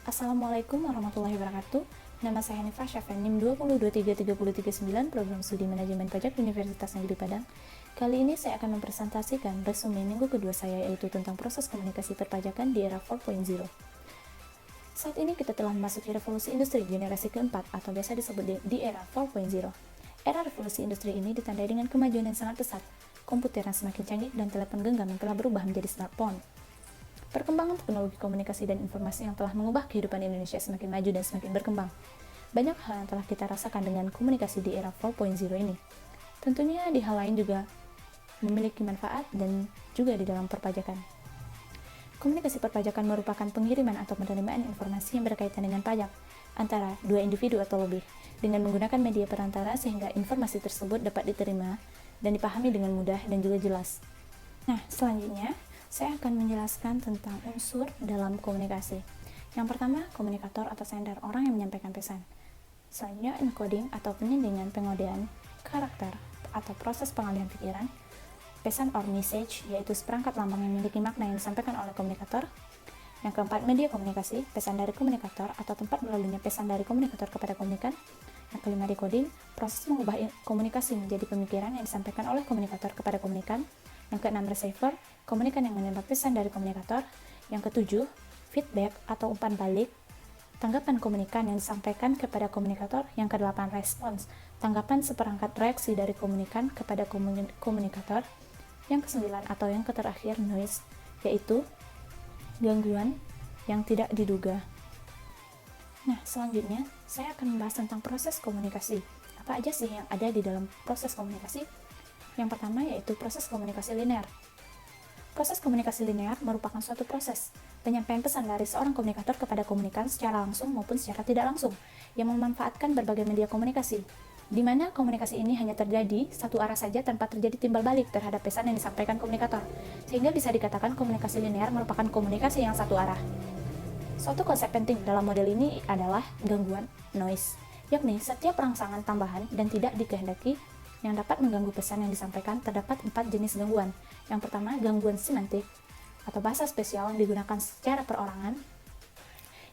Assalamualaikum warahmatullahi wabarakatuh. Nama saya Hanifah Syafan, NIM 2023339, Program Studi Manajemen Pajak Universitas Negeri Padang. Kali ini saya akan mempresentasikan resume minggu kedua saya, yaitu tentang proses komunikasi perpajakan di era 4.0. Saat ini kita telah memasuki revolusi industri generasi keempat, atau biasa disebut di era 4.0. Era revolusi industri ini ditandai dengan kemajuan yang sangat pesat, komputer yang semakin canggih, dan telepon genggam yang telah berubah menjadi smartphone. Perkembangan teknologi komunikasi dan informasi yang telah mengubah kehidupan Indonesia semakin maju dan semakin berkembang. Banyak hal yang telah kita rasakan dengan komunikasi di era 4.0 ini. Tentunya di hal lain juga memiliki manfaat dan juga di dalam perpajakan. Komunikasi perpajakan merupakan pengiriman atau penerimaan informasi yang berkaitan dengan pajak antara dua individu atau lebih dengan menggunakan media perantara sehingga informasi tersebut dapat diterima dan dipahami dengan mudah dan juga jelas. Nah, selanjutnya saya akan menjelaskan tentang unsur dalam komunikasi. Yang pertama, komunikator atau sender, orang yang menyampaikan pesan. Selanjutnya, encoding atau penyandingan pengodean karakter atau proses pengalihan pikiran. Pesan or message, yaitu seperangkat lambang yang memiliki makna yang disampaikan oleh komunikator. Yang keempat, media komunikasi, pesan dari komunikator atau tempat melaluinya pesan dari komunikator kepada komunikan. Yang kelima, decoding, proses mengubah komunikasi menjadi pemikiran yang disampaikan oleh komunikator kepada komunikan. Yang keenam, receiver, komunikan yang menerima pesan dari komunikator. Yang ketujuh, feedback atau umpan balik, tanggapan komunikan yang disampaikan kepada komunikator. Yang kedelapan, response, tanggapan seperangkat reaksi dari komunikan kepada komunikator. Yang kesembilan atau yang terakhir, noise, yaitu gangguan yang tidak diduga. Nah, selanjutnya saya akan membahas tentang proses komunikasi. Apa aja sih yang ada di dalam proses komunikasi? Yang pertama yaitu proses komunikasi linear. Proses komunikasi linear merupakan suatu proses penyampaian pesan dari seorang komunikator kepada komunikan secara langsung maupun secara tidak langsung yang memanfaatkan berbagai media komunikasi, di mana komunikasi ini hanya terjadi satu arah saja tanpa terjadi timbal balik terhadap pesan yang disampaikan komunikator, sehingga bisa dikatakan komunikasi linear merupakan komunikasi yang satu arah. Suatu konsep penting dalam model ini adalah gangguan noise, yakni setiap rangsangan tambahan dan tidak dikehendaki yang dapat mengganggu pesan yang disampaikan. Terdapat 4 jenis gangguan. Yang pertama, gangguan semantik atau bahasa spesial yang digunakan secara perorangan.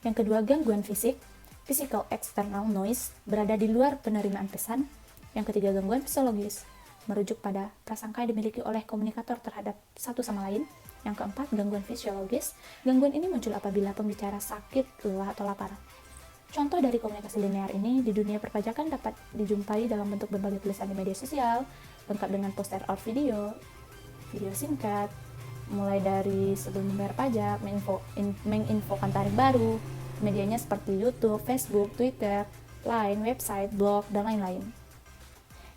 Yang kedua, gangguan fisik, physical external noise, berada di luar penerimaan pesan. Yang ketiga, gangguan fisiologis, merujuk pada prasangka yang dimiliki oleh komunikator terhadap satu sama lain. Yang keempat, gangguan fisiologis, gangguan ini muncul apabila pembicara sakit, lelah, atau lapar. Contoh dari komunikasi linear ini di dunia perpajakan dapat dijumpai dalam bentuk berbagai tulisan di media sosial, lengkap dengan poster or video singkat, mulai dari sebelum membayar pajak, menginfokan tarif baru, medianya seperti YouTube, Facebook, Twitter, Line, website, blog, dan lain-lain.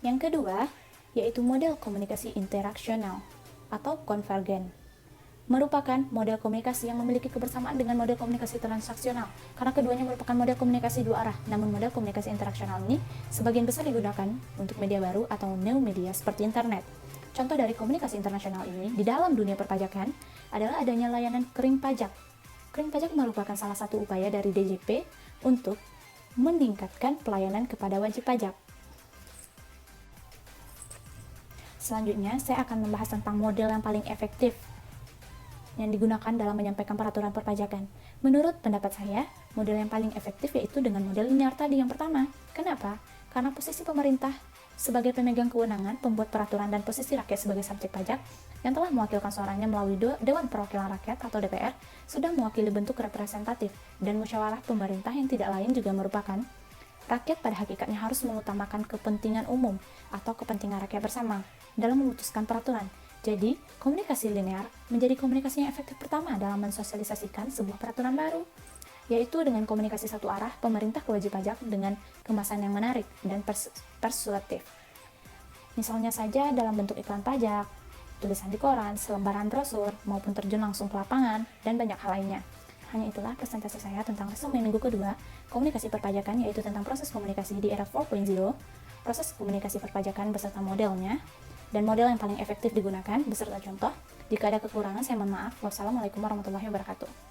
Yang kedua, yaitu model komunikasi interaksional atau konvergen. Merupakan model komunikasi yang memiliki kebersamaan dengan model komunikasi transaksional, karena keduanya merupakan model komunikasi dua arah. Namun model komunikasi interaksional ini sebagian besar digunakan untuk media baru atau new media seperti internet. Contoh dari komunikasi internasional ini di dalam dunia perpajakan adalah adanya layanan kering pajak. Kering pajak merupakan salah satu upaya dari DJP untuk meningkatkan pelayanan kepada wajib pajak. Selanjutnya, saya akan membahas tentang model yang paling efektif yang digunakan dalam menyampaikan peraturan perpajakan. Menurut pendapat saya, model yang paling efektif yaitu dengan model linear tadi yang pertama. Kenapa? Karena posisi pemerintah sebagai pemegang kewenangan pembuat peraturan dan posisi rakyat sebagai subjek pajak yang telah mewakilkan suaranya melalui Dewan Perwakilan Rakyat atau DPR sudah mewakili bentuk representatif, dan musyawarah pemerintah yang tidak lain juga merupakan rakyat pada hakikatnya harus mengutamakan kepentingan umum atau kepentingan rakyat bersama dalam memutuskan peraturan. Jadi, komunikasi linear menjadi komunikasi yang efektif pertama dalam mensosialisasikan sebuah peraturan baru, yaitu dengan komunikasi satu arah pemerintah ke wajib pajak dengan kemasan yang menarik dan persuasif. Misalnya saja dalam bentuk iklan pajak, tulisan di koran, selembaran brosur, maupun terjun langsung ke lapangan, dan banyak hal lainnya. Hanya itulah presentasi saya tentang resume minggu kedua, komunikasi perpajakan, yaitu tentang proses komunikasi di era 4.0, proses komunikasi perpajakan beserta modelnya, dan model yang paling efektif digunakan beserta contoh. Jika ada kekurangan, saya mohon maaf. Wassalamualaikum warahmatullahi wabarakatuh.